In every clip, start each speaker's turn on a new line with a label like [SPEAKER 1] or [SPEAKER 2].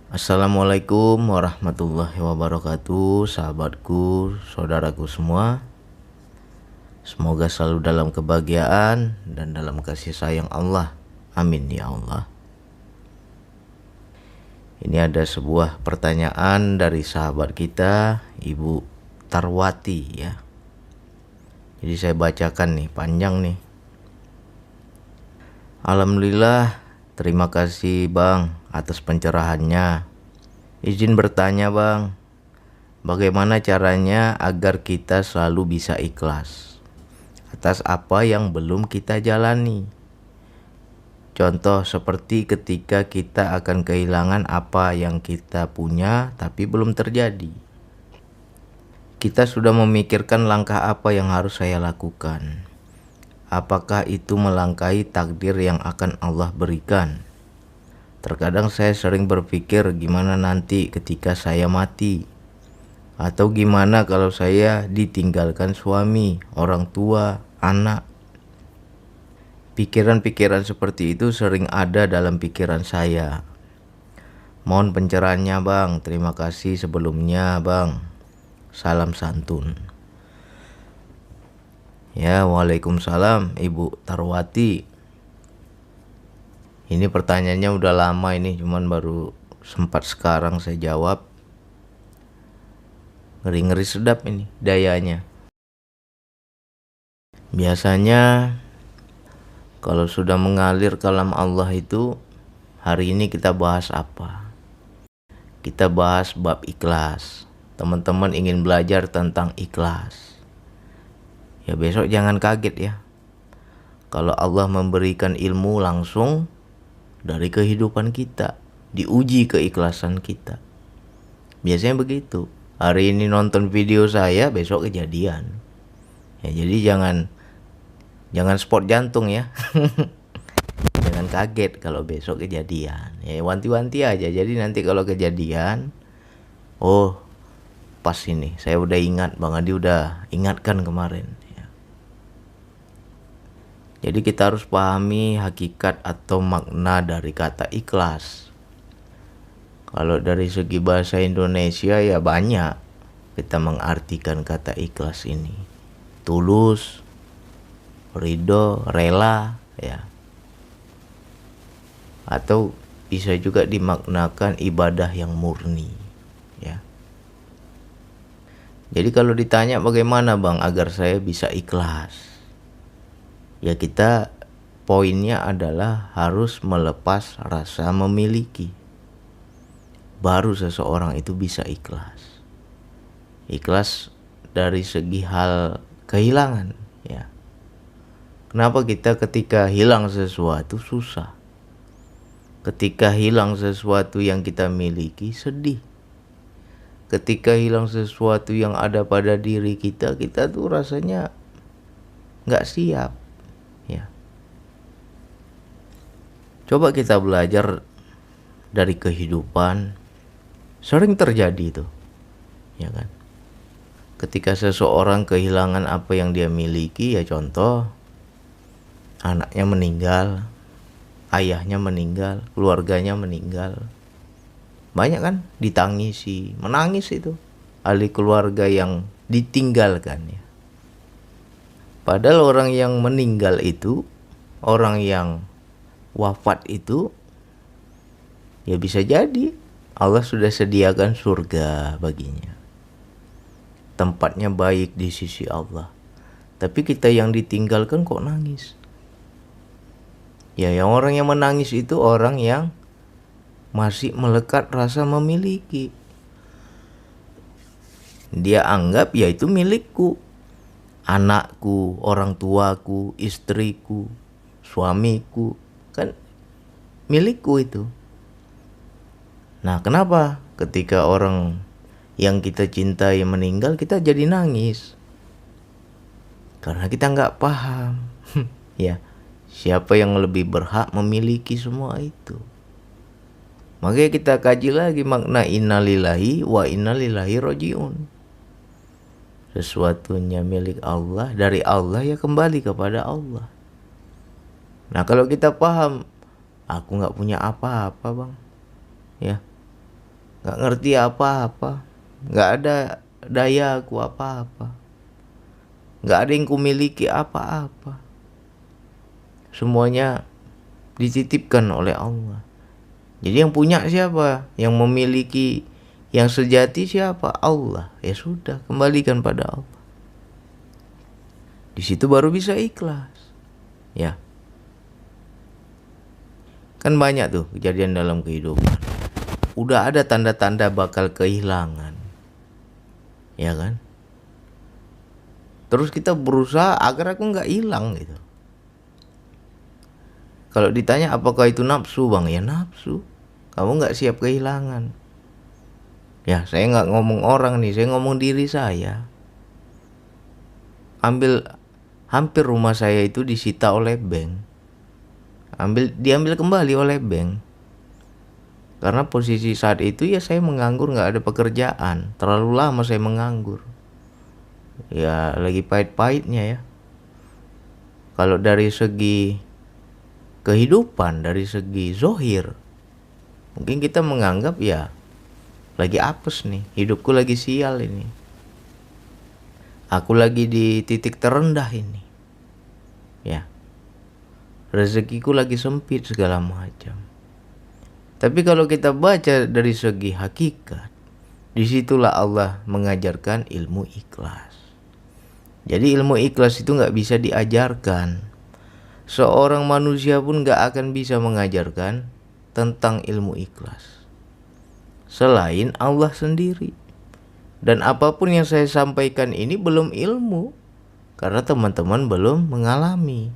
[SPEAKER 1] Assalamualaikum warahmatullahi wabarakatuh, sahabatku, saudaraku semua. Semoga selalu dalam kebahagiaan dan dalam kasih sayang Allah. Amin ya Allah. Ini ada sebuah pertanyaan dari sahabat kita, Ibu Tarwati ya. Jadi saya bacakan nih, panjang nih. Alhamdulillah, terima kasih Bang atas pencerahannya. Izin bertanya Bang, bagaimana caranya agar kita selalu bisa ikhlas atas apa yang belum kita jalani? Contoh seperti ketika kita akan kehilangan apa yang kita punya tapi belum terjadi. Kita sudah memikirkan langkah apa yang harus saya lakukan. Apakah itu melangkahi takdir yang akan Allah berikan? Terkadang saya sering berpikir gimana nanti ketika saya mati. Atau gimana kalau saya ditinggalkan suami, orang tua, anak. Pikiran-pikiran seperti itu sering ada dalam pikiran saya. Mohon pencerahannya Bang, terima kasih sebelumnya Bang. Salam santun. Ya, waalaikumsalam Ibu Tarwati. Ini pertanyaannya udah lama ini, cuman baru sempat sekarang saya jawab. Ngeri-ngeri sedap ini dayanya. Biasanya kalau sudah mengalir kalam Allah itu, hari ini kita bahas apa? Kita bahas bab ikhlas. Teman-teman ingin belajar tentang ikhlas. Ya besok jangan kaget ya. Kalau Allah memberikan ilmu langsung dari kehidupan kita, diuji keikhlasan kita. Biasanya begitu. Hari ini nonton video saya, besok kejadian. Ya jadi jangan sport jantung ya. Jangan kaget kalau besok kejadian. Ya wanti-wanti aja. Jadi nanti kalau kejadian, oh pas ini saya udah ingat, Bang Adi udah ingatkan kemarin. Ya. Jadi kita harus pahami hakikat atau makna dari kata ikhlas. Kalau dari segi bahasa Indonesia ya banyak kita mengartikan kata ikhlas ini. Tulus, ridho, rela ya. Atau bisa juga dimaknakan ibadah yang murni ya. Jadi kalau ditanya bagaimana Bang agar saya bisa ikhlas? Ya kita poinnya adalah harus melepas rasa memiliki. Baru seseorang itu bisa ikhlas. Ikhlas dari segi hal kehilangan ya. Kenapa kita ketika hilang sesuatu susah? Ketika hilang sesuatu yang kita miliki sedih. Ketika hilang sesuatu yang ada pada diri kita tuh rasanya gak siap ya. Coba kita belajar dari kehidupan. Sering terjadi tuh ya kan. Ketika seseorang kehilangan apa yang dia miliki, ya contoh anaknya meninggal, ayahnya meninggal, keluarganya meninggal. Banyak kan ditangisi, menangis itu ahli keluarga yang ditinggalkan ya. Padahal orang yang meninggal itu, orang yang wafat itu, ya bisa jadi Allah sudah sediakan surga baginya. Tempatnya baik di sisi Allah. Tapi kita yang ditinggalkan kok nangis? Ya yang orang yang menangis itu orang yang masih melekat rasa memiliki. Dia anggap ya itu milikku. Anakku, orang tuaku, istriku, suamiku. Kan milikku itu. Nah kenapa ketika orang yang kita cintai meninggal kita jadi nangis? Karena kita gak paham ya siapa yang lebih berhak memiliki semua itu. Makanya kita kaji lagi makna innalillahi wa innalillahi rojiun. Sesuatunya milik Allah, dari Allah ya kembali kepada Allah. Nah kalau kita paham, aku gak punya apa-apa Bang ya, nggak ngerti apa-apa, nggak ada daya aku apa-apa, nggak ada yang kumiliki apa-apa. Semuanya dititipkan oleh Allah. Jadi yang punya siapa? Yang memiliki, yang sejati siapa? Allah. Ya sudah, kembalikan pada Allah. Di situ baru bisa ikhlas. Ya. Kan banyak tuh kejadian dalam kehidupan. Udah ada tanda-tanda bakal kehilangan. Ya kan? Terus kita berusaha agar aku nggak hilang gitu. Kalau ditanya apakah itu nafsu bang? Ya nafsu. Kamu nggak siap kehilangan. Ya saya nggak ngomong orang nih, saya ngomong diri saya. Hampir rumah saya itu disita oleh bank. Diambil kembali oleh bank. Karena posisi saat itu ya saya menganggur, nggak ada pekerjaan. Terlalu lama saya menganggur. Ya lagi pahit-pahitnya ya. Kalau dari segi kehidupan, dari segi zohir, mungkin kita menganggap ya lagi apes nih, hidupku lagi sial ini, aku lagi di titik terendah ini, ya rezekiku lagi sempit segala macam. Tapi kalau kita baca dari segi hakikat, disitulah Allah mengajarkan ilmu ikhlas. Jadi ilmu ikhlas itu nggak bisa diajarkan. Seorang manusia pun gak akan bisa mengajarkan tentang ilmu ikhlas selain Allah sendiri. Dan apapun yang saya sampaikan ini belum ilmu, karena teman-teman belum mengalami,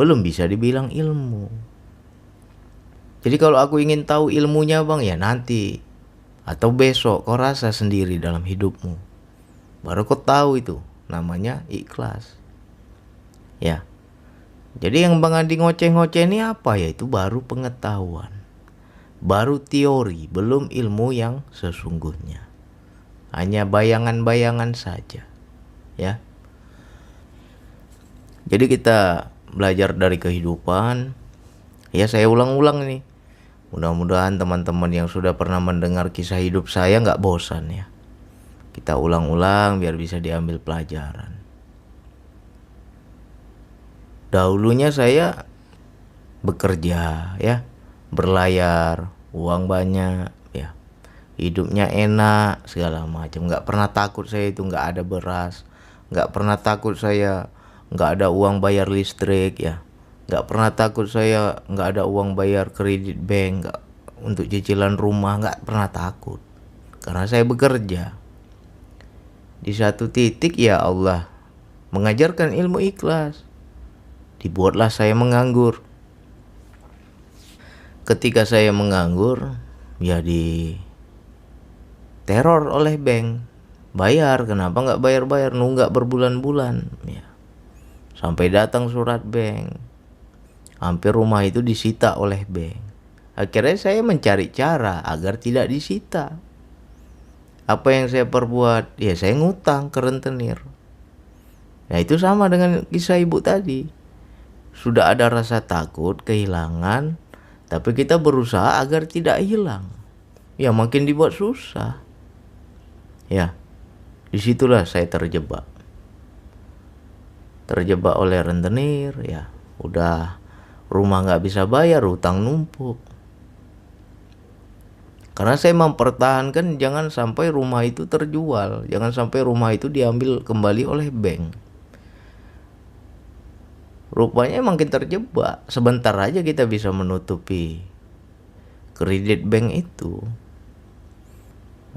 [SPEAKER 1] belum bisa dibilang ilmu. Jadi kalau aku ingin tahu ilmunya bang, ya nanti atau besok kau rasa sendiri dalam hidupmu, baru kau tahu itu namanya ikhlas. Ya. Jadi yang Bang Andi ngoceh-ngoceh ini apa ya? Itu baru pengetahuan, baru teori, belum ilmu yang sesungguhnya. Hanya bayangan-bayangan saja, ya. Jadi kita belajar dari kehidupan. Ya saya ulang-ulang nih. Mudah-mudahan teman-teman yang sudah pernah mendengar kisah hidup saya nggak bosan ya. Kita ulang-ulang biar bisa diambil pelajaran. Dahulunya saya bekerja ya, berlayar, uang banyak ya, hidupnya enak segala macam. Nggak pernah takut saya itu nggak ada beras, nggak pernah takut saya nggak ada uang bayar listrik ya, nggak pernah takut saya nggak ada uang bayar kredit bank, nggak untuk cicilan rumah, nggak pernah takut karena saya bekerja. Di satu titik ya Allah mengajarkan ilmu ikhlas. Dibuatlah saya menganggur. Ketika saya menganggur, ya di teror oleh bank. Bayar, kenapa nggak bayar-bayar, nunggak berbulan-bulan. Ya. Sampai datang surat bank. Hampir rumah itu disita oleh bank. Akhirnya saya mencari cara agar tidak disita. Apa yang saya perbuat? Ya saya ngutang ke rentenir. Ya itu sama dengan kisah ibu tadi. Sudah ada rasa takut, kehilangan, tapi kita berusaha agar tidak hilang. Ya makin dibuat susah. Ya, disitulah saya terjebak. Terjebak oleh rentenir, ya. Udah rumah nggak bisa bayar, utang numpuk. Karena saya mempertahankan jangan sampai rumah itu terjual, jangan sampai rumah itu diambil kembali oleh bank. Rupanya makin terjebak. Sebentar aja kita bisa menutupi kredit bank itu.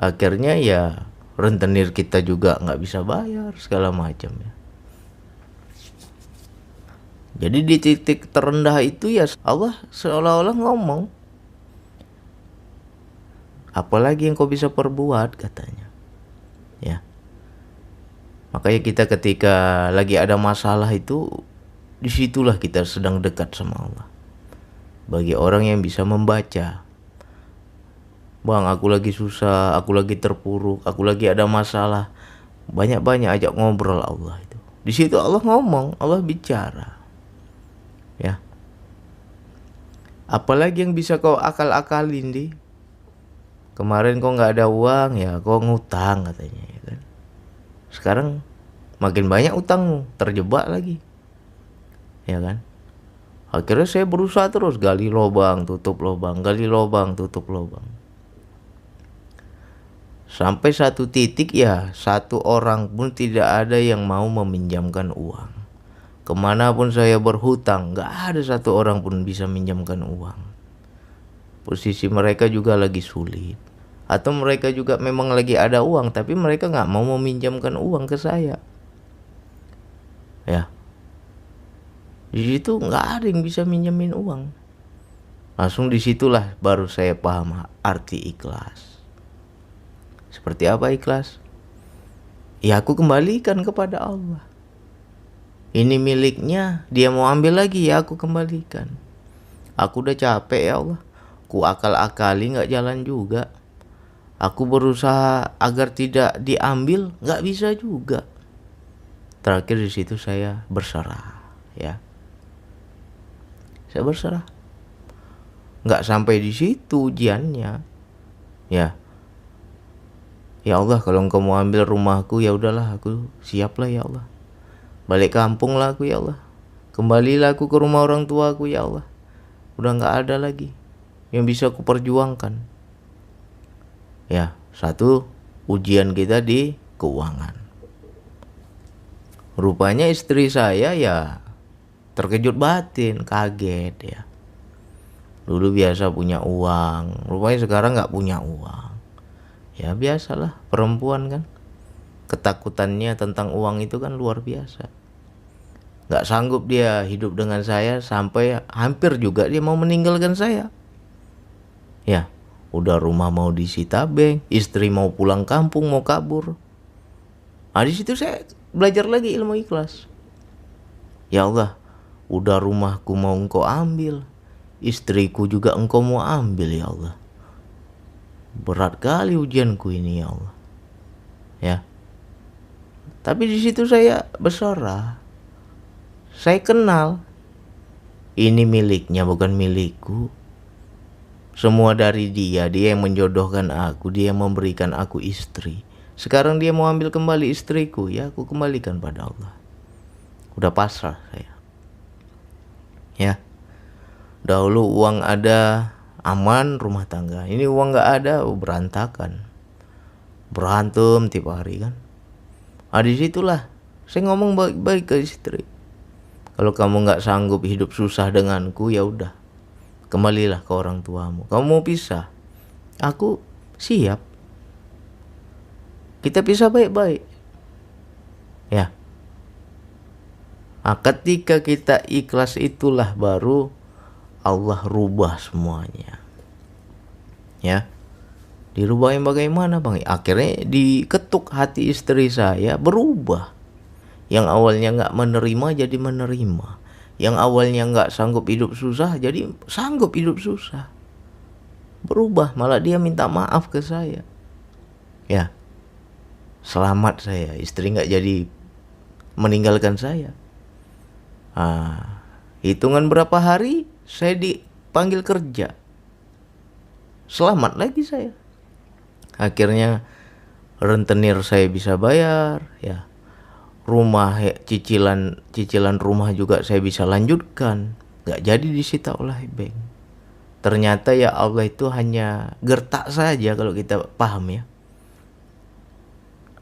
[SPEAKER 1] Akhirnya ya rentenir kita juga nggak bisa bayar segala macam ya. Jadi di titik terendah itu ya Allah seolah-olah ngomong, apalagi yang kau bisa perbuat katanya. Ya. Makanya kita ketika lagi ada masalah itu, disitulah kita sedang dekat sama Allah. Bagi orang yang bisa membaca, bang aku lagi susah, aku lagi terpuruk, aku lagi ada masalah, banyak-banyak ajak ngobrol Allah itu. Di situ Allah ngomong, Allah bicara. Ya. Apalagi yang bisa kau akal-akalin di? Kemarin kok nggak ada uang, ya kok ngutang katanya, ya kan. Sekarang makin banyak utangmu, terjebak lagi, ya kan. Akhirnya saya berusaha terus, gali lubang, tutup lubang, gali lubang, tutup lubang. Sampai satu titik ya, satu orang pun tidak ada yang mau meminjamkan uang. Kemanapun saya berhutang, nggak ada satu orang pun bisa minjamkan uang. Posisi mereka juga lagi sulit. Atau mereka juga memang lagi ada uang, tapi mereka nggak mau meminjamkan uang ke saya. Ya, di situ nggak ada yang bisa minjemin uang. Langsung disitulah baru saya paham arti ikhlas. Seperti apa ikhlas? Ya aku kembalikan kepada Allah. Ini miliknya, dia mau ambil lagi, ya aku kembalikan. Aku udah capek ya Allah. Ku akal-akali nggak jalan juga. Aku berusaha agar tidak diambil, nggak bisa juga. Terakhir di situ saya berserah, ya. Saya berserah. Nggak sampai di situ ujiannya, ya. Ya Allah, kalau Engkau mau ambil rumahku, ya udahlah, aku siap lah ya Allah. Balik kampung lah aku ya Allah. Kembalilah aku ke rumah orang tuaku ya Allah. Udah nggak ada lagi yang bisa aku perjuangkan. Ya, satu ujian kita di keuangan. Rupanya istri saya ya terkejut batin, kaget ya. Dulu biasa punya uang, rupanya sekarang nggak punya uang. Ya biasalah, perempuan kan. Ketakutannya tentang uang itu kan luar biasa. Nggak sanggup dia hidup dengan saya sampai hampir juga dia mau meninggalkan saya. Ya, udah rumah mau disita bank, istri mau pulang kampung, mau kabur. Nah di situ saya belajar lagi ilmu ikhlas. Ya Allah, udah rumahku mau Engkau ambil, istriku juga Engkau mau ambil ya Allah. Berat kali ujianku ini ya Allah. Ya. Tapi di situ saya berserah. Saya kenal ini miliknya bukan milikku. Semua dari dia yang menjodohkan aku, dia yang memberikan aku istri. Sekarang dia mau ambil kembali istriku, ya aku kembalikan pada Allah. Udah pasrah saya. Ya. Dahulu uang ada, aman rumah tangga. Ini uang nggak ada, berantakan. Berantem tiap hari kan. Nah disitulah saya ngomong baik-baik ke istri. Kalau kamu nggak sanggup hidup susah denganku, ya udah, kembalilah ke orang tuamu. Kamu mau pisah, aku siap. Kita pisah baik-baik. Ya. Nah, ketika kita ikhlas itulah baru Allah rubah semuanya. Ya. Dirubahnya bagaimana Bang? Akhirnya diketuk hati istri saya berubah. Yang awalnya nggak menerima jadi menerima. Yang awalnya nggak sanggup hidup susah jadi sanggup hidup susah. Berubah, malah dia minta maaf ke saya. Ya, selamat saya, istri nggak jadi meninggalkan saya. Hitungan berapa hari saya dipanggil kerja. Selamat lagi saya. Akhirnya rentenir saya bisa bayar, ya. Rumah cicilan rumah juga saya bisa lanjutkan, nggak jadi disita oleh bank. Ternyata ya Allah itu hanya gertak saja kalau kita paham ya.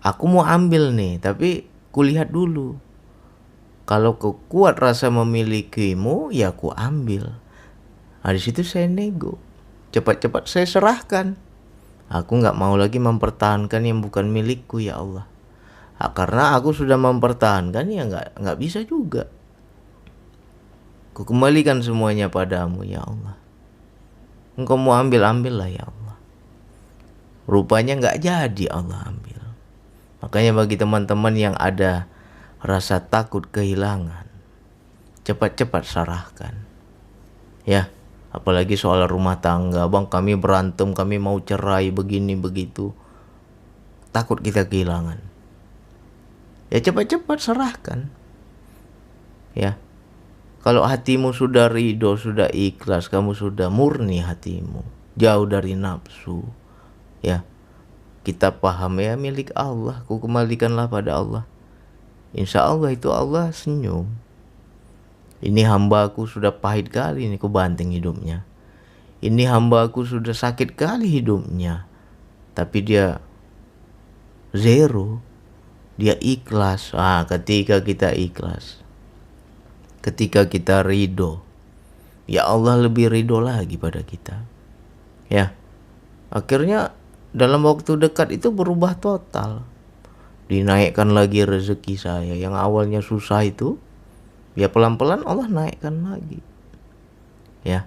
[SPEAKER 1] Aku mau ambil nih, tapi kulihat dulu. Kalau kau kuat rasa memilikimu, ya aku ambil. Nah di situ saya nego, cepat-cepat saya serahkan. Aku nggak mau lagi mempertahankan yang bukan milikku ya Allah. Karena aku sudah mempertahankan ya nggak bisa juga. Ku kembalikan semuanya padamu ya Allah. Engkau mau ambil-ambillah ya Allah. Rupanya nggak jadi Allah ambil. Makanya bagi teman-teman yang ada rasa takut kehilangan, cepat-cepat serahkan. Ya, apalagi soal rumah tangga, Bang kami berantem, kami mau cerai begini begitu. Takut kita kehilangan. Ya cepat-cepat serahkan. Ya. Kalau hatimu sudah ridho, sudah ikhlas, kamu sudah murni hatimu, jauh dari nafsu, Ya, kita paham ya milik Allah, ku kembalikanlah pada Allah. Insya Allah itu Allah senyum. Ini hambaku sudah pahit kali ini ku banting hidupnya. Ini hambaku sudah sakit kali hidupnya. Tapi dia zero. Dia ikhlas. Ketika kita ikhlas, ketika kita ridho, ya Allah lebih ridho lagi pada kita. Ya, akhirnya dalam waktu dekat itu berubah total. Dinaikkan lagi rezeki saya. Yang awalnya susah itu, ya pelan-pelan Allah naikkan lagi. Ya.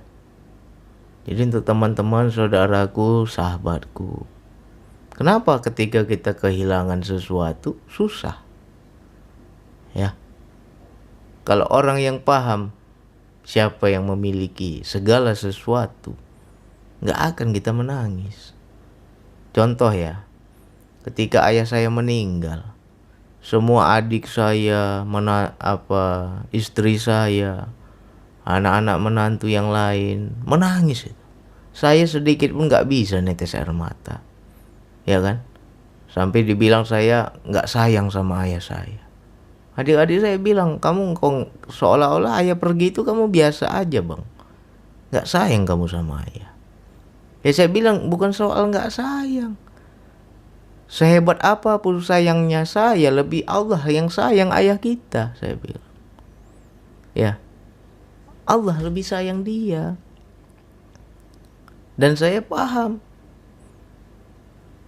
[SPEAKER 1] Jadi untuk teman-teman, saudaraku, sahabatku, kenapa ketika kita kehilangan sesuatu susah? Ya. Kalau orang yang paham siapa yang memiliki segala sesuatu, nggak akan kita menangis. Contoh ya, ketika ayah saya meninggal, semua adik saya, istri saya, anak-anak menantu yang lain menangis itu. Saya sedikit pun nggak bisa netes air mata, ya kan? Sampai dibilang saya nggak sayang sama ayah saya. Adik-adik saya bilang, kamu kok seolah-olah ayah pergi itu kamu biasa aja bang, nggak sayang kamu sama ayah. Ya saya bilang bukan soal nggak sayang. Sehebat apapun sayangnya saya, lebih Allah yang sayang ayah kita, saya bilang. Ya, Allah lebih sayang dia. Dan saya paham,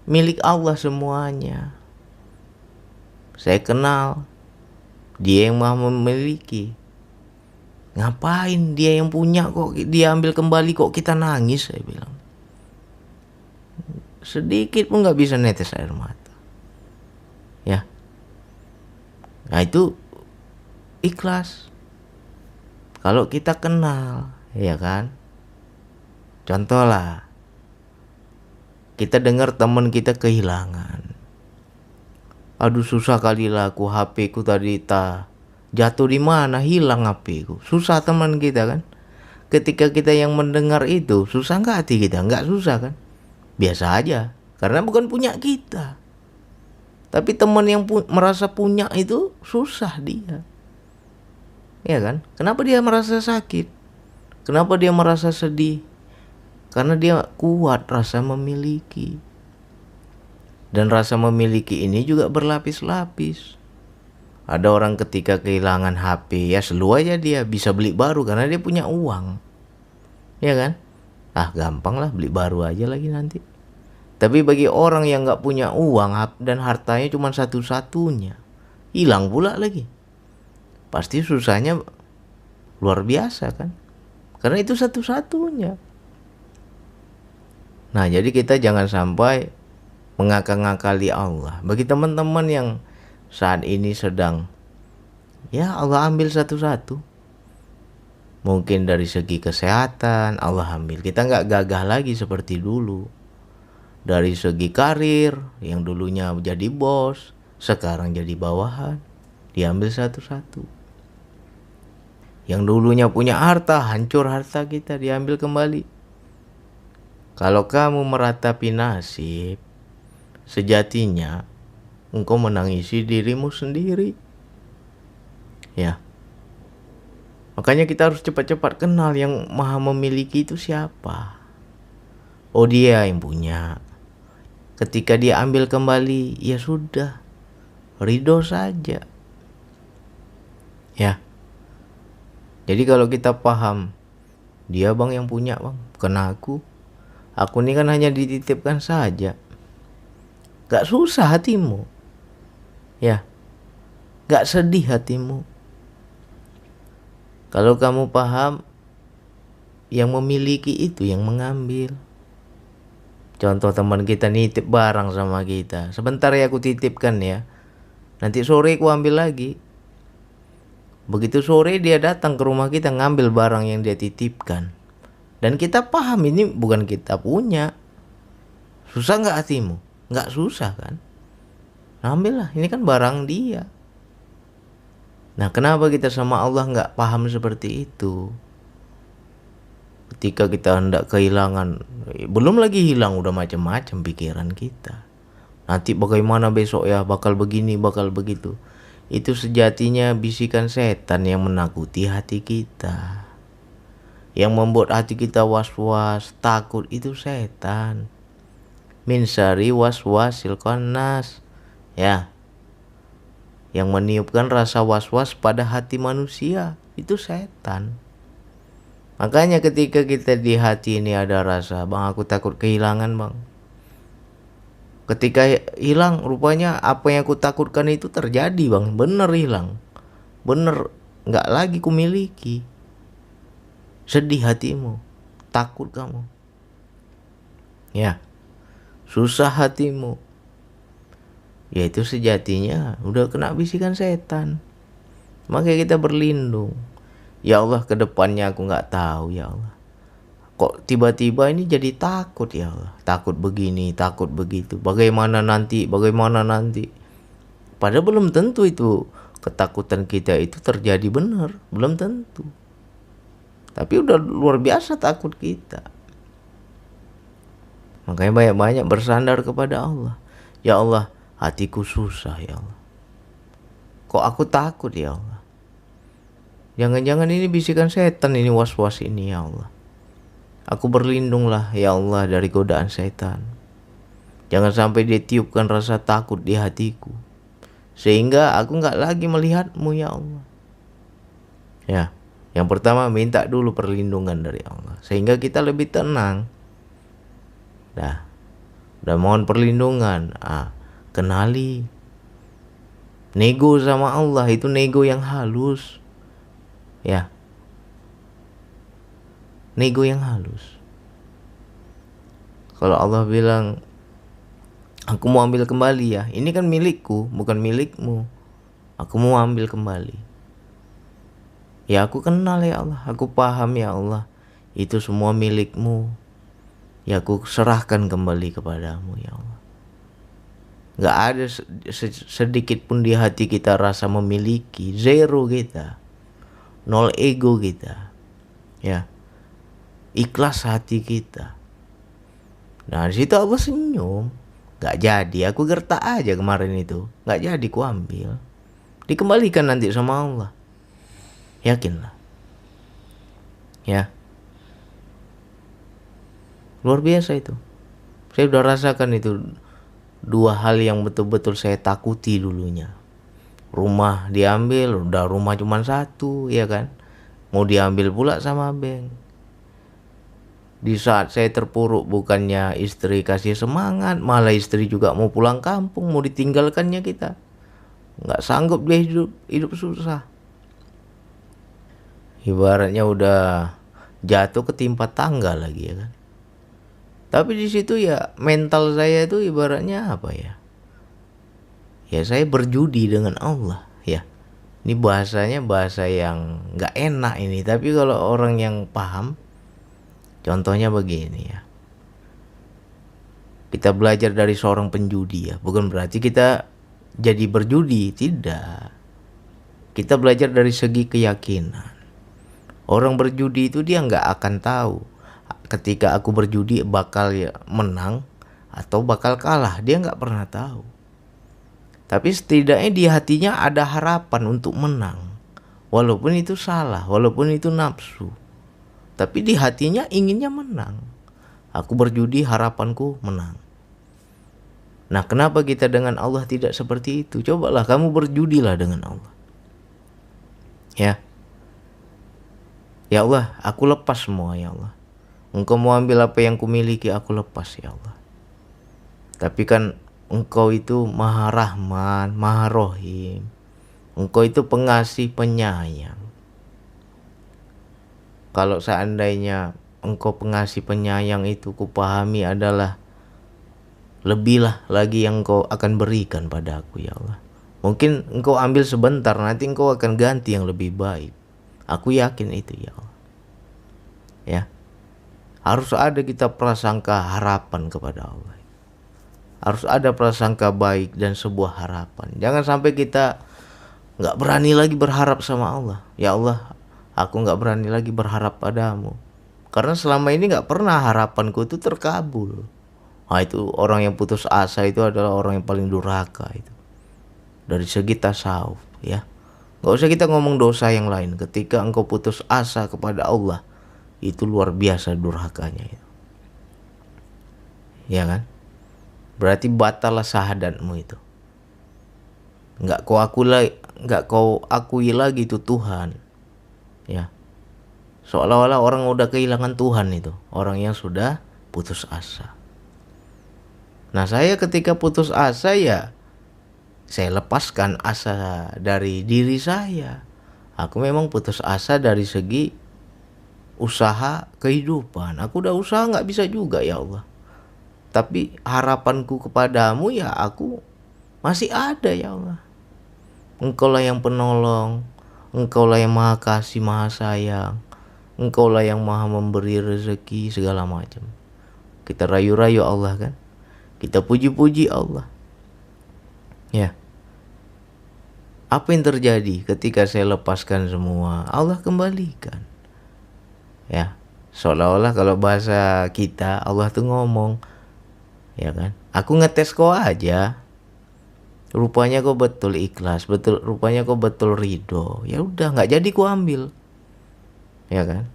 [SPEAKER 1] milik Allah semuanya. Saya kenal, dia yang maha memiliki. Ngapain dia yang punya kok dia ambil kembali, kok kita nangis, saya bilang. Sedikit pun gak bisa netes air mata. Ya. Nah itu ikhlas. Kalau kita kenal, ya kan. Contoh lah, kita dengar teman kita kehilangan. Aduh susah kali lah aku, HP ku tadi jatuh di mana, hilang HP ku. Susah teman kita kan. Ketika kita yang mendengar itu, susah nggak hati kita? Nggak susah kan? Biasa aja, karena bukan punya kita. Tapi teman yang merasa punya itu susah dia. Ya kan? Kenapa dia merasa sakit? Kenapa dia merasa sedih? Karena dia kuat rasa memiliki. Dan rasa memiliki ini juga berlapis-lapis. Ada orang ketika kehilangan HP, ya slow aja dia bisa beli baru karena dia punya uang. Ya kan? Gampang lah beli baru aja lagi nanti. Tapi bagi orang yang gak punya uang dan hartanya cuma satu-satunya, hilang pula lagi, pasti susahnya luar biasa kan. Karena itu satu-satunya. Nah jadi kita jangan sampai mengakal-ngakali Allah. Bagi teman-teman yang saat ini sedang, ya Allah ambil satu-satu. Mungkin dari segi kesehatan Allah ambil, kita gak gagah lagi seperti dulu. Dari segi karir, yang dulunya jadi bos, sekarang jadi bawahan, diambil satu-satu. Yang dulunya punya harta, hancur harta kita, diambil kembali. Kalau kamu meratapi nasib, sejatinya engkau menangisi dirimu sendiri. Ya. Makanya kita harus cepat-cepat kenal yang maha memiliki itu siapa. Oh dia yang punya. Ketika dia ambil kembali, ya sudah, ridho saja. Ya. Jadi kalau kita paham, dia bang yang punya bang, bukan aku. Aku ini kan hanya dititipkan saja. Gak susah hatimu. Ya. Gak sedih hatimu. Kalau kamu paham, yang memiliki itu yang mengambil. Contoh teman kita nitip barang sama kita. Sebentar ya aku titipkan ya. Nanti sore aku ambil lagi. Begitu sore dia datang ke rumah kita ngambil barang yang dia titipkan. Dan kita paham ini bukan kita punya. Susah gak hatimu? Gak susah kan? Nah, ambillah, ini kan barang dia. Nah kenapa kita sama Allah gak paham seperti itu? Ketika kita hendak kehilangan, belum lagi hilang udah macam-macam pikiran kita. Nanti bagaimana besok ya, bakal begini, bakal begitu. Itu sejatinya bisikan setan yang menakuti hati kita. Yang membuat hati kita was-was, takut, itu setan. Min syarri waswasil khannas. Ya. Yang meniupkan rasa was-was pada hati manusia, itu setan. Makanya ketika kita di hati ini ada rasa, bang aku takut kehilangan bang. Ketika hilang, rupanya apa yang aku takutkan itu terjadi bang. Bener hilang. Bener gak lagi kumiliki. Sedih hatimu. Takut kamu. Ya. Susah hatimu. Ya itu sejatinya udah kena bisikan setan. Makanya kita berlindung. Ya Allah, ke depannya aku gak tahu ya Allah. Kok tiba-tiba ini jadi takut ya Allah. Takut begini, takut begitu. Bagaimana nanti, bagaimana nanti. Padahal belum tentu itu ketakutan kita itu terjadi benar. Belum tentu. Tapi udah luar biasa takut kita. Makanya banyak-banyak bersandar kepada Allah. Ya Allah, hatiku susah ya Allah. Kok aku takut ya Allah. Jangan-jangan ini bisikan setan ini, was-was ini ya Allah. Aku berlindunglah ya Allah dari godaan setan. Jangan sampai dia tiupkan rasa takut di hatiku. Sehingga aku gak lagi melihatmu ya Allah. Ya, yang pertama minta dulu perlindungan dari Allah. Sehingga kita lebih tenang. Udah mohon perlindungan. Kenali. Nego sama Allah itu nego yang halus. Ya. Nego yang halus. Kalau Allah bilang, aku mau ambil kembali ya. Ini kan milikku, bukan milikmu. Aku mau ambil kembali. Ya aku kenal ya Allah. Aku paham ya Allah. Itu semua milikmu. Ya aku serahkan kembali kepadamu ya Allah. Gak ada sedikit pun di hati kita rasa memiliki. Zero kita. Nol ego kita. Ya. Ikhlas hati kita. Nah disitu Allah senyum. Gak jadi, aku gertak aja kemarin itu. Gak jadi ku ambil. Dikembalikan nanti sama Allah. Yakinlah. Ya. Luar biasa itu. Saya udah rasakan itu. Dua hal yang betul-betul saya takuti dulunya. Rumah diambil, udah rumah cuma satu, ya kan. Mau diambil pula sama bank. Di saat saya terpuruk, bukannya istri kasih semangat, malah istri juga mau pulang kampung, mau ditinggalkannya kita. Nggak sanggup dia hidup susah. Ibaratnya udah jatuh ketimpa tangga lagi ya kan. Tapi di situ ya mental saya itu ibaratnya apa ya? Ya saya berjudi dengan Allah ya. Ini bahasanya bahasa yang nggak enak ini, tapi kalau orang yang paham, contohnya begini ya. Kita belajar dari seorang penjudi ya, bukan berarti kita jadi berjudi, tidak. Kita belajar dari segi keyakinan. Orang berjudi itu dia nggak akan tahu ketika aku berjudi bakal ya menang atau bakal kalah, dia nggak pernah tahu. Tapi setidaknya di hatinya ada harapan untuk menang. Walaupun itu salah, walaupun itu nafsu. Tapi di hatinya inginnya menang. Aku berjudi, harapanku menang. Nah kenapa kita dengan Allah tidak seperti itu? Cobalah kamu berjudilah dengan Allah. Ya. Ya Allah, aku lepas semua ya Allah. Engkau mau ambil apa yang kumiliki, aku lepas ya Allah. Tapi kan Engkau itu Maha Rahman, Maha Rohim. Engkau itu pengasih, penyayang. Kalau seandainya Engkau pengasih, penyayang itu kupahami adalah lebihlah lagi yang Engkau akan berikan pada aku ya Allah. Mungkin Engkau ambil sebentar, nanti Engkau akan ganti yang lebih baik. Aku yakin itu ya Allah. Ya. Harus ada kita prasangka harapan kepada Allah. Harus ada prasangka baik dan sebuah harapan. Jangan sampai kita gak berani lagi berharap sama Allah. Ya Allah, aku gak berani lagi berharap padamu. Karena selama ini nggak pernah harapanku itu terkabul. Nah, itu orang yang putus asa itu adalah orang yang paling durhaka itu. Dari segi tasawuf ya. Nggak usah kita ngomong dosa yang lain. Ketika engkau putus asa kepada Allah, itu luar biasa durhakanya itu. Ya kan? Berarti batallah syahadatmu itu. Nggak kau akui lagi itu Tuhan. Ya. Seolah-olah orang udah kehilangan Tuhan itu. Orang yang sudah putus asa. Nah, saya ketika putus asa ya, saya lepaskan asa dari diri saya. Aku memang putus asa dari segi usaha kehidupan. Aku udah usaha nggak bisa juga ya Allah. Tapi harapanku kepadamu ya aku masih ada ya Allah. Engkaulah yang penolong. Engkaulah yang maha kasih, maha sayang. Engkaulah yang maha memberi rezeki segala macam. Kita rayu-rayu Allah kan. Kita puji-puji Allah. Ya. Apa yang terjadi ketika saya lepaskan semua? Allah kembalikan. Ya. Seolah-olah kalau bahasa kita Allah tuh ngomong, ya kan? Aku ngetes kau aja. Rupanya kau betul ikhlas, rupanya kau betul ridho. Ya udah, nggak jadi ku ambil. Ya kan?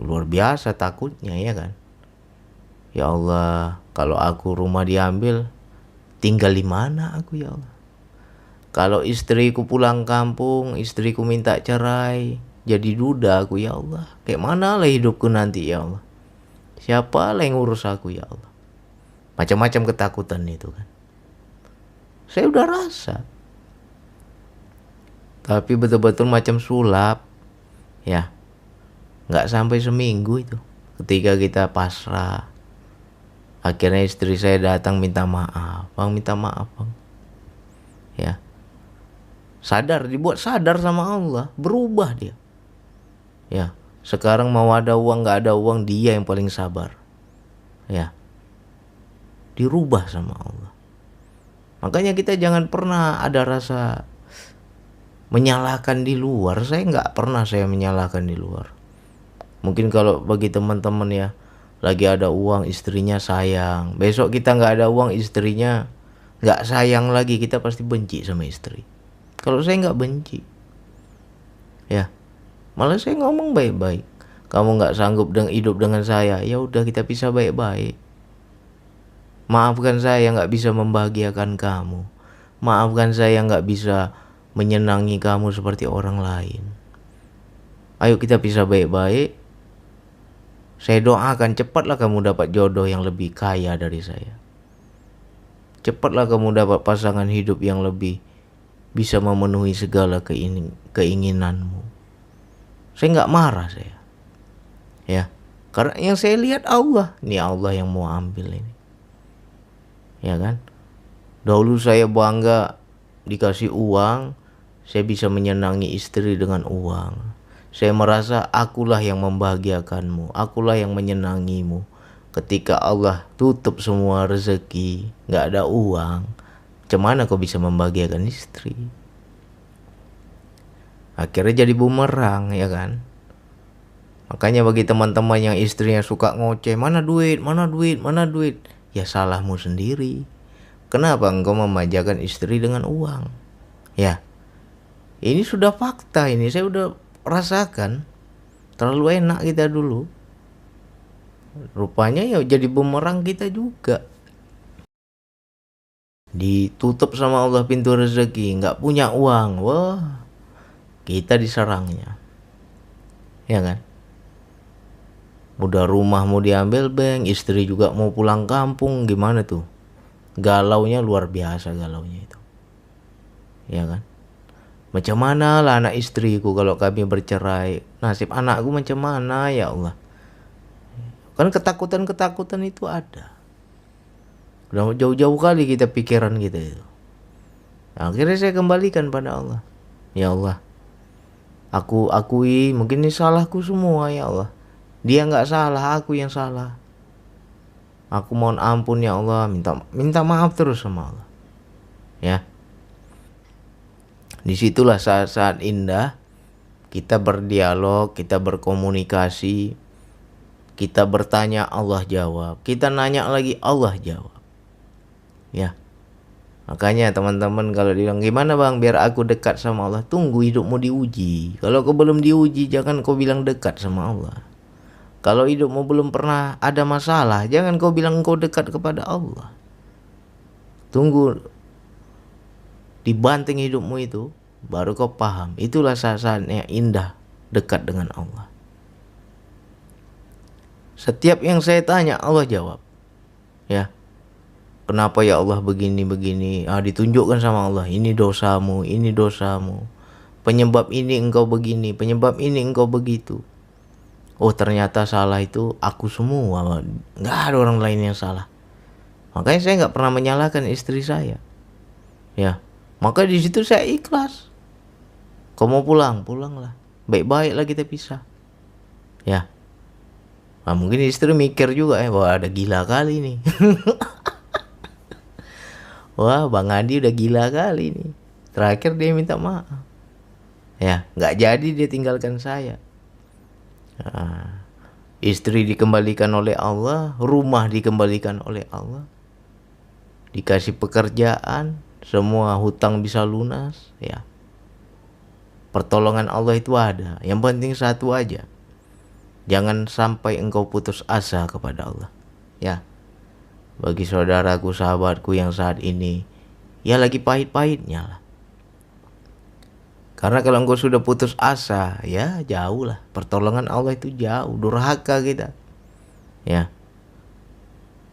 [SPEAKER 1] Luar biasa takutnya ya kan? Ya Allah, kalau aku rumah diambil, tinggal di mana aku ya Allah? Kalau istriku pulang kampung, istriku minta cerai, jadi duda aku ya Allah. Kayak mana lah hidupku nanti ya Allah? Siapa lah yang ngurus aku ya Allah? Macam-macam ketakutan itu kan. Saya udah rasa. Tapi betul-betul macam sulap. Ya. Nggak sampai seminggu itu. Ketika kita pasrah. Akhirnya istri saya datang minta maaf. Bang, minta maaf bang. Ya. Dibuat sadar sama Allah. Berubah dia. Ya. Sekarang mau ada uang nggak ada uang, dia yang paling sabar. Ya. Dirubah sama Allah. Makanya kita jangan pernah ada rasa menyalahkan di luar. Saya nggak pernah saya menyalahkan di luar. Mungkin kalau bagi teman-teman ya, lagi ada uang istrinya sayang. Besok kita nggak ada uang istrinya nggak sayang lagi, kita pasti benci sama istri. Kalau saya nggak benci. Ya. Malah saya ngomong baik-baik. Kamu nggak sanggup hidup dengan saya, ya udah kita pisah baik-baik. Maafkan saya nggak bisa membahagiakan kamu. Maafkan saya nggak bisa menyenangi kamu seperti orang lain. Ayo kita pisah baik-baik. Saya doakan cepatlah kamu dapat jodoh yang lebih kaya dari saya. Cepatlah kamu dapat pasangan hidup yang lebih bisa memenuhi segala keinginanmu. Saya nggak marah saya. Ya, karena yang saya lihat Allah. Ini Allah yang mau ambil ini. Ya kan? Dahulu saya bangga dikasih uang, saya bisa menyenangi istri dengan uang. Saya merasa akulah yang membahagiakanmu, akulah yang menyenangimu. Ketika Allah tutup semua rezeki, nggak ada uang, macam mana kau bisa membahagiakan istri? Akhirnya jadi bumerang ya kan? Makanya bagi teman-teman yang istrinya suka ngoceh, mana duit, mana duit, mana duit. Ya salahmu sendiri. Kenapa engkau memanjakan istri dengan uang? Ya. Ini sudah fakta ini. Saya udah rasakan. Terlalu enak kita dulu. Rupanya ya jadi bumerang kita juga. Ditutup sama Allah pintu rezeki. Nggak punya uang. Wah. Kita diserangnya. Ya kan? Udah rumah mau diambil bank, istri juga mau pulang kampung, gimana tuh? Galaunya luar biasa galaunya itu. Ya kan? Macam mana lah anak istriku kalau kami bercerai? Nasib anakku macam mana ya Allah? Kan ketakutan-ketakutan itu ada. Udah jauh-jauh kali kita pikiran kita itu. Akhirnya saya kembalikan pada Allah. Ya Allah, aku akui mungkin ini salahku semua ya Allah. Dia nggak salah, aku yang salah. Aku mohon ampun ya Allah, minta maaf terus sama Allah. Ya. Disitulah saat-saat indah Kita berdialog, kita berkomunikasi, kita bertanya Allah jawab, kita nanya lagi Allah jawab. Ya. Makanya teman-teman kalau bilang gimana bang biar aku dekat sama Allah, tunggu hidupmu diuji. Kalau kau belum diuji jangan kau bilang dekat sama Allah. Kalau hidupmu belum pernah ada masalah, jangan kau bilang kau dekat kepada Allah. Tunggu dibanting hidupmu itu, baru kau paham. Itulah saat-saatnya indah dekat dengan Allah. Setiap yang saya tanya Allah jawab. Ya. Kenapa ya Allah begini-begini? Ditunjukkan sama Allah, ini dosamu, ini dosamu. Penyebab ini engkau begini, penyebab ini engkau begitu. Oh ternyata salah itu aku semua, nggak ada orang lain yang salah. Makanya saya nggak pernah menyalahkan istri saya. Ya, maka di situ saya ikhlas. Kau mau pulang, pulanglah. Baik-baiklah kita pisah. Ya. Nah, mungkin istri mikir juga wah ada gila kali nih. Wah Bang Andi udah gila kali nih. Terakhir dia minta maaf. Ya, nggak jadi dia tinggalkan saya. Nah, istri dikembalikan oleh Allah, rumah dikembalikan oleh Allah, dikasih pekerjaan, semua hutang bisa lunas. Ya, pertolongan Allah itu ada. Yang penting satu aja, jangan sampai engkau putus asa kepada Allah. Ya, bagi saudaraku, sahabatku yang saat ini ya lagi pahit-pahitnya lah. Karena kalau engkau sudah putus asa, ya jauh lah. Pertolongan Allah itu jauh, durhaka kita. Ya.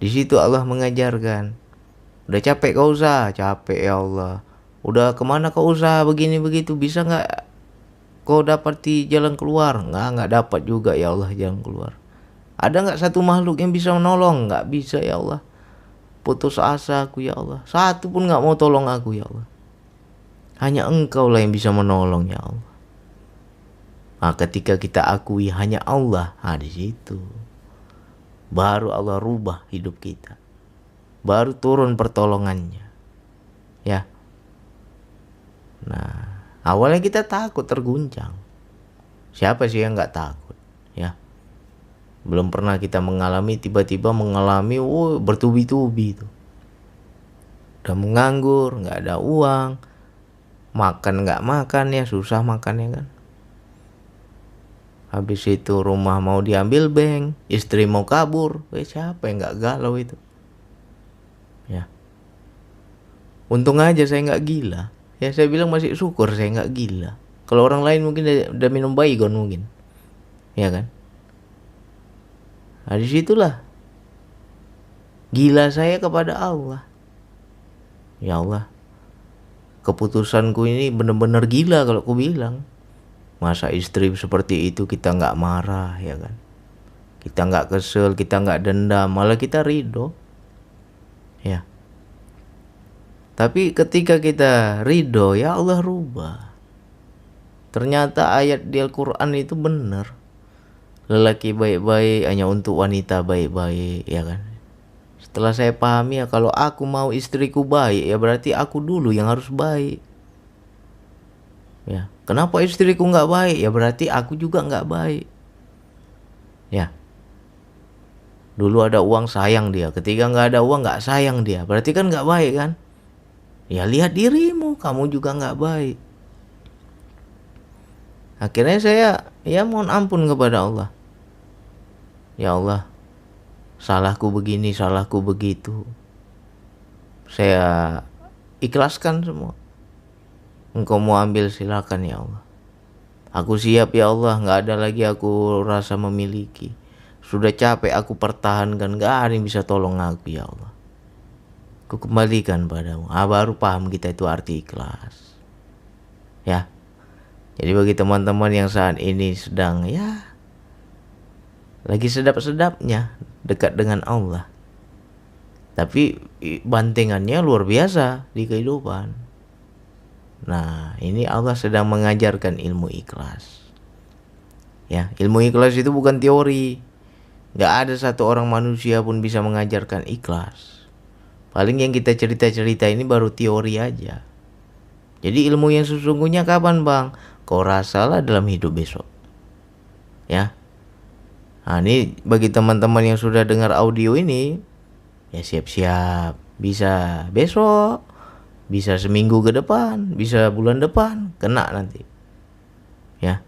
[SPEAKER 1] Di situ Allah mengajarkan. Udah capek kau usaha, capek ya Allah. Udah kemana kau usaha begini begitu, bisa nggak kau dapati jalan keluar? Nggak dapat juga ya Allah jalan keluar. Ada nggak satu makhluk yang bisa menolong? Nggak bisa ya Allah. Putus asa aku ya Allah. Satu pun nggak mau tolong aku ya Allah. Hanya engkau lah yang bisa menolong ya Allah. Nah, ketika kita akui hanya Allah, di situ baru Allah rubah hidup kita. Baru turun pertolongannya. Ya. Nah, awalnya kita takut, terguncang. Siapa sih yang nggak takut? Ya. Belum pernah kita mengalami, tiba-tiba mengalami, bertubi-tubi itu. Udah menganggur, nggak ada uang. Makan nggak makan ya, susah makannya kan. Habis itu rumah mau diambil bank, istri mau kabur. Siapa yang nggak galau itu? Ya. Untung aja saya nggak gila. Ya saya bilang masih syukur saya nggak gila. Kalau orang lain mungkin udah minum baygon mungkin. Ya kan? Nah disitulah gila saya kepada Allah. Ya Allah, keputusanku ini benar-benar gila kalau aku bilang. Masa istri seperti itu kita nggak marah ya kan? Kita nggak kesel, kita nggak dendam, malah kita ridho. Ya. Tapi ketika kita ridho, ya Allah rubah. Ternyata ayat di Al-Quran itu benar. Lelaki baik-baik hanya untuk wanita baik-baik ya kan? Setelah saya pahami ya kalau aku mau istriku baik ya berarti aku dulu yang harus baik. Ya, kenapa istriku nggak baik? Ya berarti aku juga nggak baik. Ya, dulu ada uang sayang dia, ketika nggak ada uang nggak sayang dia, berarti kan nggak baik kan? Ya lihat dirimu, kamu juga nggak baik. Akhirnya saya ya mohon ampun kepada Allah. Ya Allah, salahku begini, salahku begitu. Saya ikhlaskan semua. Engkau mau ambil silakan ya Allah. Aku siap ya Allah, nggak ada lagi aku rasa memiliki. Sudah capek aku pertahankan, nggak ada yang bisa tolong aku ya Allah. Aku kembalikan padamu. Baru paham kita itu arti ikhlas. Ya. Jadi bagi teman-teman yang saat ini sedang ya lagi sedap-sedapnya dekat dengan Allah. Tapi bantingannya luar biasa di kehidupan. Nah, ini Allah sedang mengajarkan ilmu ikhlas. Ya, ilmu ikhlas itu bukan teori. Gak ada satu orang manusia pun bisa mengajarkan ikhlas. Paling yang kita cerita-cerita ini baru teori aja. Jadi ilmu yang sesungguhnya kapan bang? kau rasalah dalam hidup besok. Ya. Nah, ini bagi teman-teman yang sudah dengar audio ini, ya siap-siap. Bisa besok, bisa seminggu ke depan, bisa bulan depan, kena nanti. Ya.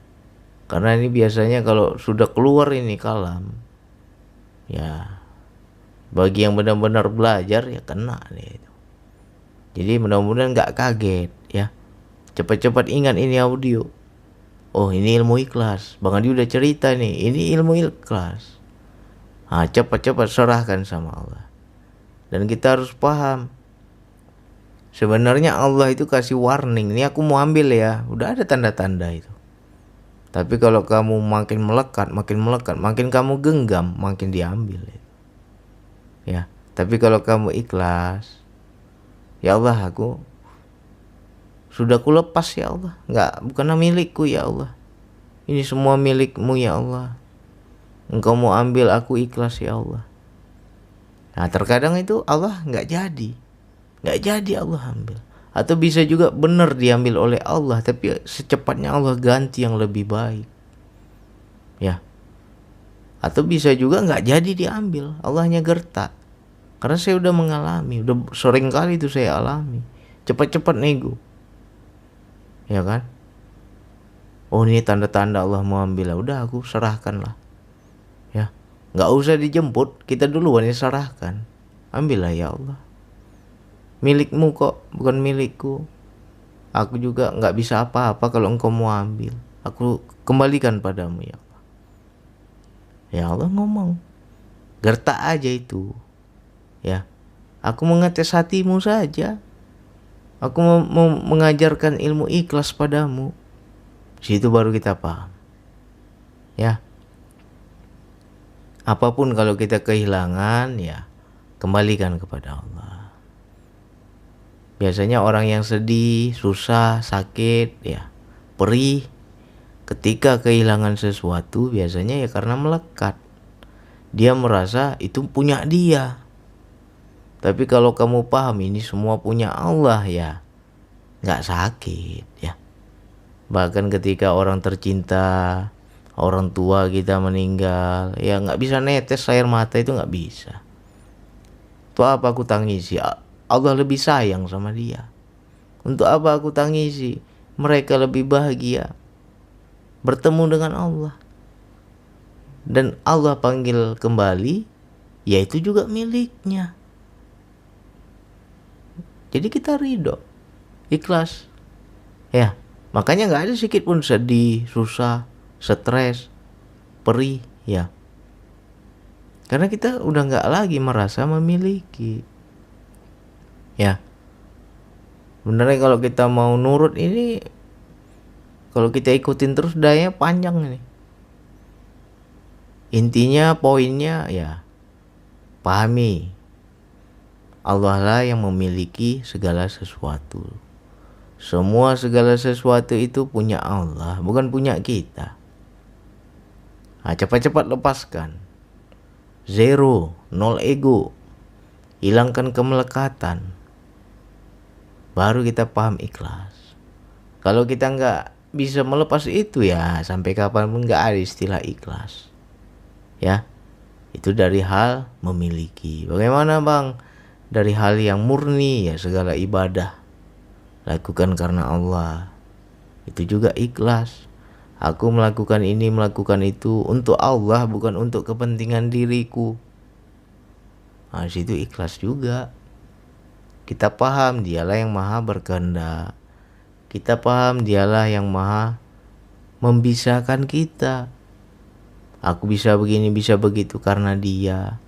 [SPEAKER 1] Karena ini biasanya kalau sudah keluar ini kalam, ya bagi yang benar-benar belajar ya kena nih itu. Jadi mudah-mudahan nggak kaget ya. Cepat-cepat ingat ini audio. Oh, ini ilmu ikhlas. Bang Adi udah cerita nih, ini ilmu ikhlas. Nah, cepat-cepat serahkan sama Allah. Dan kita harus paham, sebenarnya Allah itu kasih warning. Ini aku mau ambil ya, udah ada tanda-tanda itu. Tapi kalau kamu makin melekat, makin kamu genggam, makin diambil. Ya, tapi kalau kamu ikhlas, ya Allah, aku sudah kulepas ya Allah, bukan milikku ya Allah. Ini semua milikmu ya Allah. Engkau mau ambil, aku ikhlas ya Allah. Nah, terkadang itu Allah nggak jadi Allah ambil. Atau bisa juga benar diambil oleh Allah, tapi secepatnya Allah ganti yang lebih baik. Ya. Atau bisa juga nggak jadi diambil, Allah hanya gertak. Karena saya udah mengalami, udah sering kali itu saya alami. Cepat-cepat nego. Ya kan? Oh, ini tanda-tanda Allah mau ambil, udah aku serahkan lah. Ya. Nggak usah dijemput, kita duluan yang serahkan. Ambillah ya Allah. Milikmu kok, bukan milikku. Aku juga nggak bisa apa-apa kalau engkau mau ambil. Aku kembalikan padamu ya Allah. Ya Allah ngomong, gertak aja itu. Ya, aku mengetes hatimu saja. Aku mau mengajarkan ilmu ikhlas padamu. Situ baru kita paham. Ya. Apapun kalau kita kehilangan, ya kembalikan kepada Allah. Biasanya orang yang sedih, susah, sakit, ya perih, ketika kehilangan sesuatu biasanya ya karena melekat. Dia merasa itu punya dia. Tapi kalau kamu paham ini semua punya Allah, ya gak sakit ya. Bahkan ketika orang tercinta, orang tua kita meninggal, ya gak bisa netes air mata, itu gak bisa. Itu apa aku tangisi? Allah lebih sayang sama dia. Untuk apa aku tangisi? Mereka lebih bahagia bertemu dengan Allah. Dan Allah panggil kembali, yaitu juga miliknya. Jadi kita ridho, ikhlas. Ya, makanya gak ada sedikit pun sedih, susah, stres, perih, ya. Karena kita udah gak lagi merasa memiliki. Ya. Sebenarnya kalau kita mau nurut ini, kalau kita ikutin terus dayanya panjang ini. Intinya, poinnya ya, pahami Allah lah yang memiliki segala sesuatu. Segala sesuatu itu punya Allah, bukan punya kita. Nah, cepat-cepat lepaskan. 0 ego. Hilangkan kemelekatan. Baru kita paham ikhlas. Kalau kita nggak bisa melepas itu, ya sampai kapanpun nggak ada istilah ikhlas. Ya, itu dari hal memiliki. Bagaimana bang? Dari hal yang murni, ya segala ibadah lakukan karena Allah. Itu juga ikhlas. Aku melakukan ini, melakukan itu untuk Allah, bukan untuk kepentingan diriku. Nah, situ ikhlas juga. Kita paham dialah yang maha berkehendak. Kita paham dialah yang maha membisahkan kita. Aku bisa begini, bisa begitu karena dia.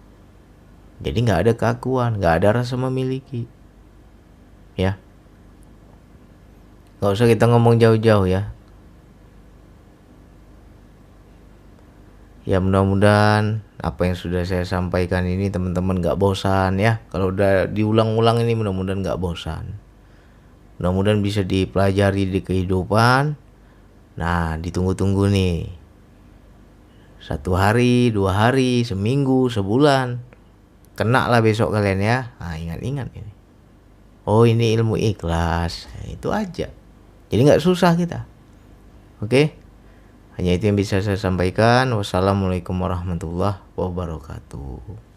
[SPEAKER 1] Jadi gak ada keakuan, gak ada rasa memiliki. Ya, gak usah kita ngomong jauh-jauh ya. Ya mudah-mudahan apa yang sudah saya sampaikan ini teman-teman gak bosan ya. Kalau udah diulang-ulang ini mudah-mudahan gak bosan. Mudah-mudahan bisa dipelajari di kehidupan. Nah, ditunggu-tunggu nih. 1 hari, 2 hari, seminggu, sebulan. Kena lah besok kalian ya. Nah, ingat-ingat ini. Oh, ini ilmu ikhlas. Nah, itu aja. Jadi gak susah kita. Oke, hanya itu yang bisa saya sampaikan. Wassalamualaikum warahmatullahi wabarakatuh.